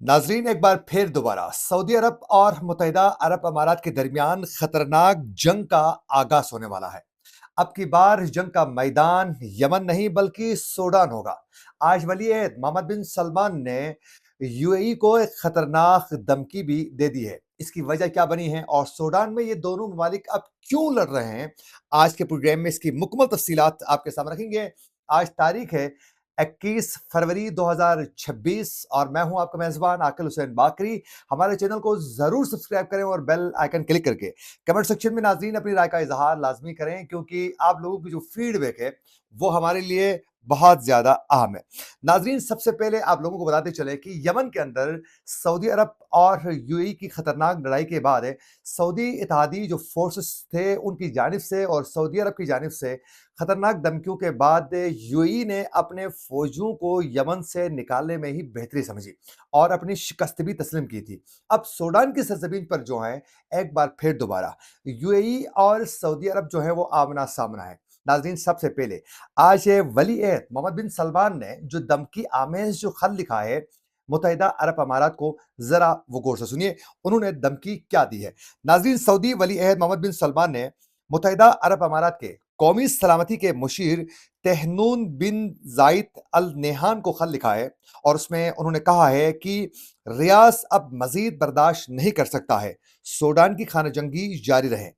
नाजरीन, एक बार फिर दोबारा सऊदी अरब और मुत्तहिदा अरब अमारात के दरमियान खतरनाक जंग का आगाज होने वाला है। अब की बार इस जंग का मैदान यमन नहीं बल्कि सूडान होगा। आज वली अहद मोहम्मद बिन सलमान ने यूएई को एक खतरनाक धमकी भी दे दी है। इसकी वजह क्या बनी है और सूडान में ये दोनों ममालिक अब क्यों लड़ रहे हैं, आज के प्रोग्राम में इसकी मुकम्मल तफसीलात आपके सामने रखेंगे। आज तारीख है 21 फरवरी 2026 और मैं हूं आपका मेजबान आकिल हुसैन बाकरी। हमारे चैनल को जरूर सब्सक्राइब करें और बेल आइकन क्लिक करके कमेंट सेक्शन में नाजरीन अपनी राय का इजहार लाजमी करें, क्योंकि आप लोगों की जो फीडबैक है वो हमारे लिए बहुत ज्यादा अहम है। नाजरीन, सबसे पहले आप लोगों को बताते चले कि यमन के अंदर सऊदी अरब और यूएई की खतरनाक लड़ाई के बाद सऊदी इत्तेहादी जो फोर्सेस थे उनकी जानिब से और सऊदी अरब की जानिब से खतरनाक धमकियों के बाद यूएई ने अपने फौजियों को यमन से निकालने में ही बेहतरी समझी और अपनी शिकस्त भी तस्लीम की थी। अब सूडान की सरजमीन पर जो है एक बार फिर दोबारा यूएई और सऊदी अरब जो है वो आमना सामना है। नाजरीन, सबसे पहले आज वली अहद मोहम्मद बिन सलमान ने जो धमकी आमेज जो खत लिखा है मुत्तहिदा अरब अमारात को, जरा वो गौर से सुनिए उन्होंने धमकी क्या दी है। नाजरीन, सऊदी वली अहद मोहम्मद बिन सलमान ने मुत्तहिदा अरब अमारात के कौमी सलामती के मुशीर तेहनून बिन जायद अल नेहान को खत लिखा है और उसमें उन्होंने कहा है कि रियास अब मजीद बर्दाश्त नहीं कर सकता है, सूडान की खाना जंगी जारी रहे,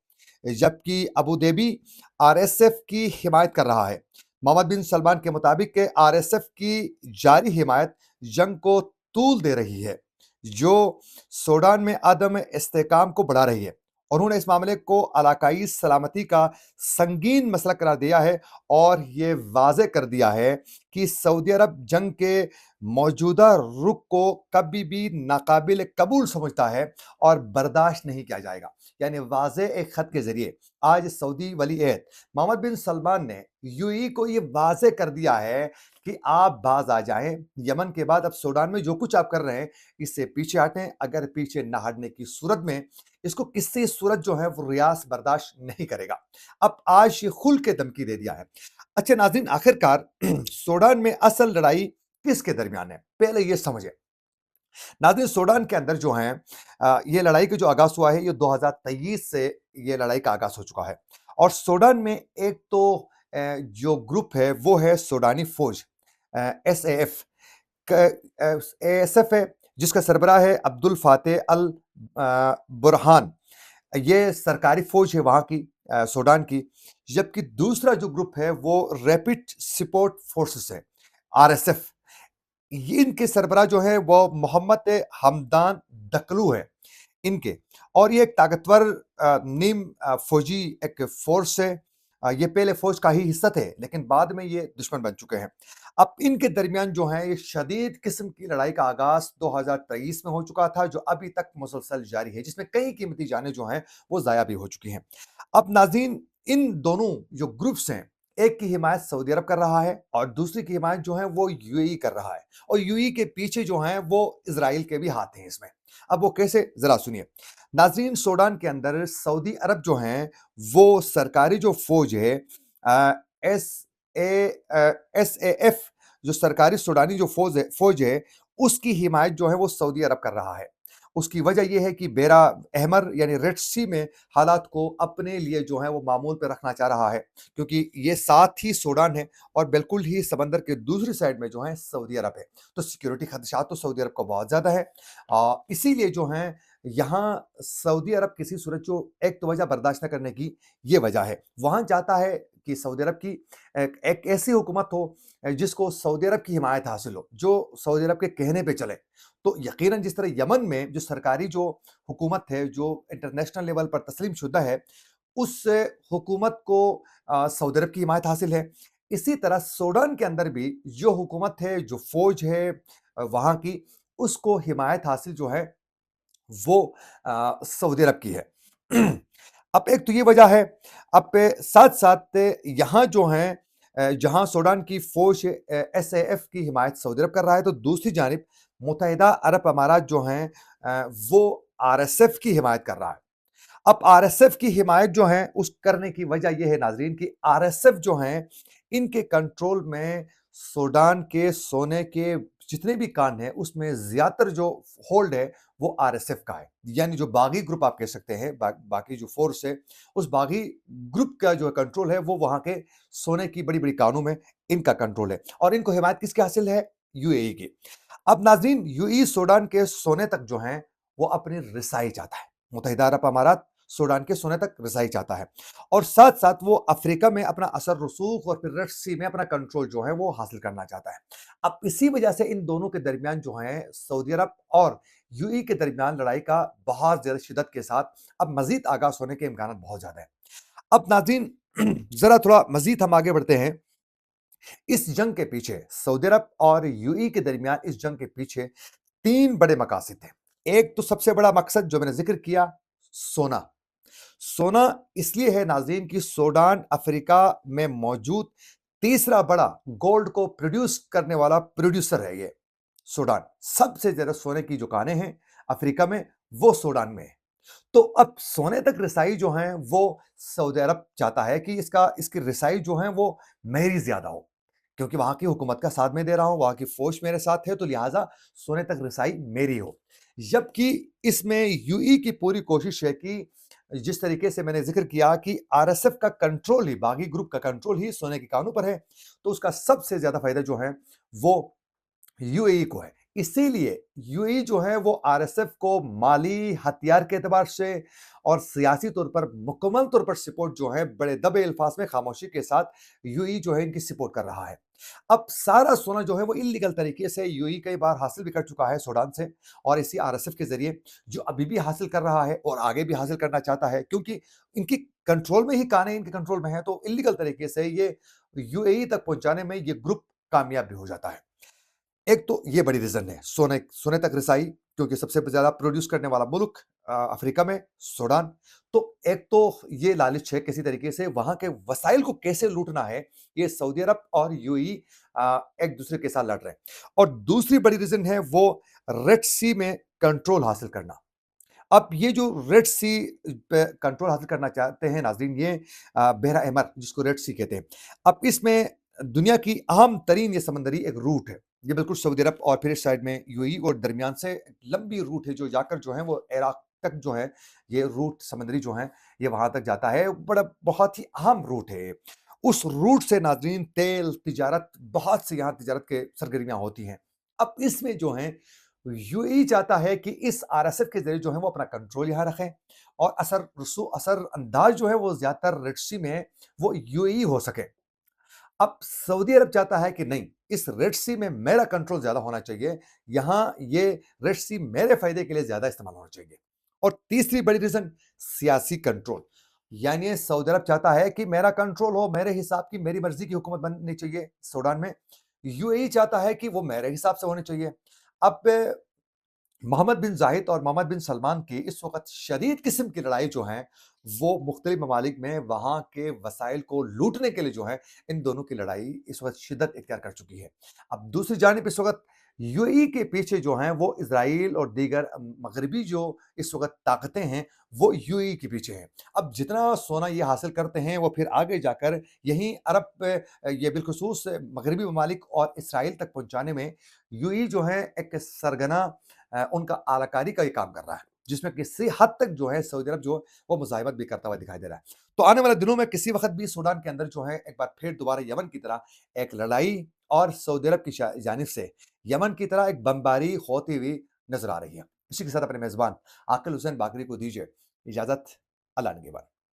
जबकि अबू धाबी आरएसएफ की हिमायत कर रहा है। मोहम्मद बिन सलमान के मुताबिक आरएसएफ की जारी हिमायत जंग को तूल दे रही है, जो सूडान में अदम इस्तेकाम को बढ़ा रही है। उन्होंने इस मामले को इलाकाई सलामती का संगीन मसला करार दिया है और ये वाज़ेह कर दिया है कि सऊदी अरब जंग के मौजूदा रुख को कभी भी नाकाबिल कबूल समझता है और बर्दाश्त नहीं किया जाएगा। यानी वाज़ेह एक खत के जरिए आज सऊदी वली अहद मोहम्मद बिन सलमान ने यूएई को ये वाज़ेह कर दिया है कि आप बाज आ जाएं। यमन के बाद अब सूडान में जो कुछ आप कर रहे हैं इससे पीछे हटें। अगर पीछे न हटने की सूरत में इसको किसी सूरत जो है वो रियास बर्दाश्त नहीं करेगा। अब आज ये खुल के धमकी दे दिया है। अच्छा नाज़रीन, आखिरकार सूडान में असल लड़ाई किसके दरमियान है, पहले ये समझे। नाज़रीन, सूडान के अंदर जो है ये लड़ाई का जो आगाज हुआ है ये 2023 से ये लड़ाई का आगाज हो चुका है और सूडान में एक तो जो ग्रुप है वो है सूडानी फौज, एसएएफ एएसएफ है, जिसका सरबराह है अब्दुल फातेह अल बुरहान। ये सरकारी फौज है वहां की, सूडान की। जबकि दूसरा जो ग्रुप है वो रैपिड सपोर्ट फोर्सेस है, आरएसएफ। ये इनके सरबराह जो है वो मोहम्मद हमदान दकलू है इनके। और ये एक ताकतवर नीम फौजी एक फोर्स है। ये पहले फौज का ही हिस्सा थे लेकिन बाद में ये दुश्मन बन चुके हैं। अब इनके दरमियान जो है ये शदीद किस्म की लड़ाई का आगाज 2023 में हो चुका था, जो अभी तक मुसलसल जारी है, जिसमें कई कीमती जानें जो हैं वो जाया भी हो चुकी हैं। अब नाज़रीन, इन दोनों जो ग्रुप्स हैं, एक की हिमायत सऊदी अरब कर रहा है और दूसरी की हिमायत जो है वो यूएई कर रहा है और यूएई के पीछे जो है वो इजराइल के भी हाथ हैं इसमें। अब वो कैसे, जरा सुनिए। नाजरीन, सूडान के अंदर सऊदी अरब जो हैं वो सरकारी जो फौज है, एस एस ए एफ, जो सरकारी सूडानी जो फौज है उसकी हिमायत जो है वो सऊदी अरब कर रहा है। उसकी वजह यह है कि बेरा अहमर यानी रेड सी में हालात को अपने लिए जो है वो मामूल पे रखना चाह रहा है, क्योंकि ये साथ ही सूडान है और बिल्कुल ही समंदर के दूसरी साइड में जो है सऊदी अरब है। तो सिक्योरिटी खदशात तो सऊदी अरब को बहुत ज्यादा है। इसीलिए जो है यहाँ सऊदी अरब किसी सूरत जो एक तो वजह बर्दाश्त न करने की ये वजह है, वहां चाहता है कि सऊदी अरब की एक ऐसी हुकूमत हो जिसको सऊदी अरब की हिमायत हासिल हो, जो सऊदी अरब के कहने पे चले। तो यकीनन जिस तरह यमन में जो सरकारी जो हुकूमत है जो इंटरनेशनल लेवल पर तस्लीम शुदा है, उस हुकूमत को सऊदी अरब की हिमायत हासिल है। इसी तरह सूडान के अंदर भी जो हुकूमत है, जो फौज है वहां की, उसको हिमायत हासिल जो है वो सऊदी अरब की है। अब एक तो ये वजह है। अब साथ साथ यहाँ जो है जहाँ सूडान की फौज एसएएफ की हिमायत सऊदी अरब कर रहा है, तो दूसरी जानिब मुत्तहिदा अरब अमारात जो हैं वो आरएसएफ की हिमायत कर रहा है। अब आरएसएफ की हिमायत जो है उस करने की वजह यह है नाजरीन कि आरएसएफ जो हैं इनके कंट्रोल में सूडान के सोने के जितने भी कांड हैं उसमें ज़्यादातर जो होल्ड है वो आरएसएफ का है। यानी जो बागी ग्रुप आप कह सकते हैं, बाकी जो फ़ोर्स है, उस बागी ग्रुप का जो कंट्रोल है वो वहाँ के सोने की बड़ी-बड़ी कानों में इनका कंट्रोल है और इनको हिमायत किसकी हासिल है? यूएई की। अब नाज़रीन यूएई सूडान के सोने तक जो है वो अपनी रिसाई चाहता है। मुत्तहिदा अरब अमारात सूडान के सोने तक रिसाई चाहता है और साथ-साथ वो अफ्रीका में अपना असर रसूख और फिर रेड सी में अपना कंट्रोल जो है वो हासिल करना चाहता है। अब इसी वजह से इन दोनों के दरमियान जो है सऊदी अरब और यूएई के दरमियान लड़ाई का बहुत ज़्यादा शिद्दत के साथ अब मज़ीद आगाज़ होने के इम्कानात बहुत ज़्यादा हैं। अब नाज़रीन ज़रा थोड़ा मज़ीद हम आगे बढ़ते हैं। इस जंग के पीछे सऊदी अरब और यूएई के दरमियान इस जंग के पीछे 3 बड़े मकासद थे। एक तो सबसे बड़ा मकसद जो मैंने ज़िक्र किया, सोना। सोना इसलिए है नाज़रीन कि सूडान अफ्रीका में मौजूद तीसरा बड़ा गोल्ड को प्रोड्यूस करने वाला प्रोड्यूसर है ये, सूडान। सबसे ज़्यादा सोने की जो कानें हैं अफ्रीका में, वो सूडान में है। तो अब सोने तक रिसाई जो है वो सऊदी अरब चाहता है कि इसकी रिसाई जो है वो मेरी ज़्यादा हो। क्योंकि वहाँ की हुकूमत का साथ मैं दे रहा हूँ, वहाँ की फ़ौज मेरे साथ है, तो लिहाज़ा सोने तक रिसाई मेरी हो। जबकि इसमें यूएई की पूरी कोशिश है कि जिस तरीके से मैंने ज़िक्र किया कि आरएसएफ का कंट्रोल ही, बागी ग्रुप का कंट्रोल ही सोने के कानों पर है, तो उसका सबसे ज़्यादा फ़ायदा जो है वो यूएई को है। इसीलिए यूएई जो है वो आरएसएफ को माली, हथियार के एतबार से और सियासी तौर पर मुकम्मल तौर पर सपोर्ट जो है बड़े दबे अल्फाज में खामोशी के साथ यूएई जो है इनकी सपोर्ट कर रहा है। अब सारा सोना जो है वो इल्लीगल तरीके से यूएई कई बार हासिल भी कर चुका है सूडान से और इसी आरएसएफ के ज़रिए जो अभी भी हासिल कर रहा है और आगे भी हासिल करना चाहता है क्योंकि इनकी कंट्रोल में ही कानें इनके कंट्रोल में है तो इल्लीगल तरीके से ये यूएई तक पहुँचाने में ये ग्रुप कामयाब भी हो जाता है। एक तो ये बड़ी रीज़न है, सोने सोने तक रिसाई क्योंकि सबसे ज़्यादा प्रोड्यूस करने वाला मुल्क अफ्रीका में सूडान। तो एक तो ये लालच है किसी तरीके से वहाँ के वसाइल को कैसे लूटना है, ये सऊदी अरब और यूएई एक-दूसरे के साथ लड़ रहे हैं। और दूसरी बड़ी रीज़न है वो रेड सी में कंट्रोल हासिल करना। अब ये जो रेड सी पे कंट्रोल हासिल करना चाहते हैं नाज़रीन ये बहरा अहमर जिसको रेड सी कहते हैं। अब इसमें दुनिया की अहम तरीन ये समंदरी एक रूट है। ये बिल्कुल सऊदी अरब और फिर इस साइड में यूएई और दरमियान से लंबी रूट है जो जाकर जो है वो इराक तक जो है ये रूट समुद्री जो है ये वहाँ तक जाता है। बड़ा बहुत ही अहम रूट है ये। उस रूट से नाज़रीन तेल, तिजारत बहुत सी यहाँ तिजारत के सरगर्मियाँ होती हैं। अब इसमें जो है यूएई चाहता है कि इस आरएसएफ के ज़रिए जो है वो अपना कंट्रोल यहाँ रखें और असर अंदाज जो है वो ज़्यादातर रेड सी में वो यूएई हो सके। अब सऊदी अरब चाहता है कि नहीं, इस रेड सी में मेरा कंट्रोल ज़्यादा होना चाहिए, यहाँ ये रेड सी मेरे फ़ायदे के लिए ज़्यादा इस्तेमाल होना चाहिए। और तीसरी बड़ी रीज़न सियासी कंट्रोल, यानी सऊदी अरब चाहता है कि मेरा कंट्रोल हो, मेरे हिसाब की मेरी मर्ज़ी की हुकूमत बननी चाहिए सूडान में। यूएई चाहता है कि वो मेरे हिसाब से होनी चाहिए। अब मोहम्मद बिन जाहिद और मोहम्मद बिन सलमान की इस वक़्त शदीद किस्म की लड़ाई जो है, वो मुख्तलिफ ममालिक में वहाँ के वसाइल को लूटने के लिए जो है, इन दोनों की लड़ाई इस वक़्त शिद्दत इख्तियार कर चुकी है। अब दूसरी जानिब इस वक़्त यूएई के पीछे जो हैं, वो इज़राइल और दीगर मगरबी जो इस वक़्त ताकतें हैं, वो यूएई के पीछे हैं। अब जितना सोना ये हासिल करते हैं, वो फिर आगे जाकर यहीं अरब ये बिलख़ुसूस मगरबी ममालिक और इसराइल तक पहुँचाने में यूएई जो है एक सरगना उनका आलाकारी का ये काम कर रहा है, जिसमें किसी हद तक जो है सऊदी अरब जो वो मुज़ाहिमत भी करता हुआ दिखाई दे रहा है। तो आने वाले दिनों में किसी वक़्त भी सूडान के अंदर जो है एक बार फिर दोबारा यमन की तरह एक लड़ाई और सऊदी अरब की जानिब से यमन की तरह एक बमबारी होती हुई नज़र आ रही है। इसी के साथ अपने मेज़बान आकिल हुसैन बाकरी को दीजिए इजाज़त। अल्लाह निगहबान।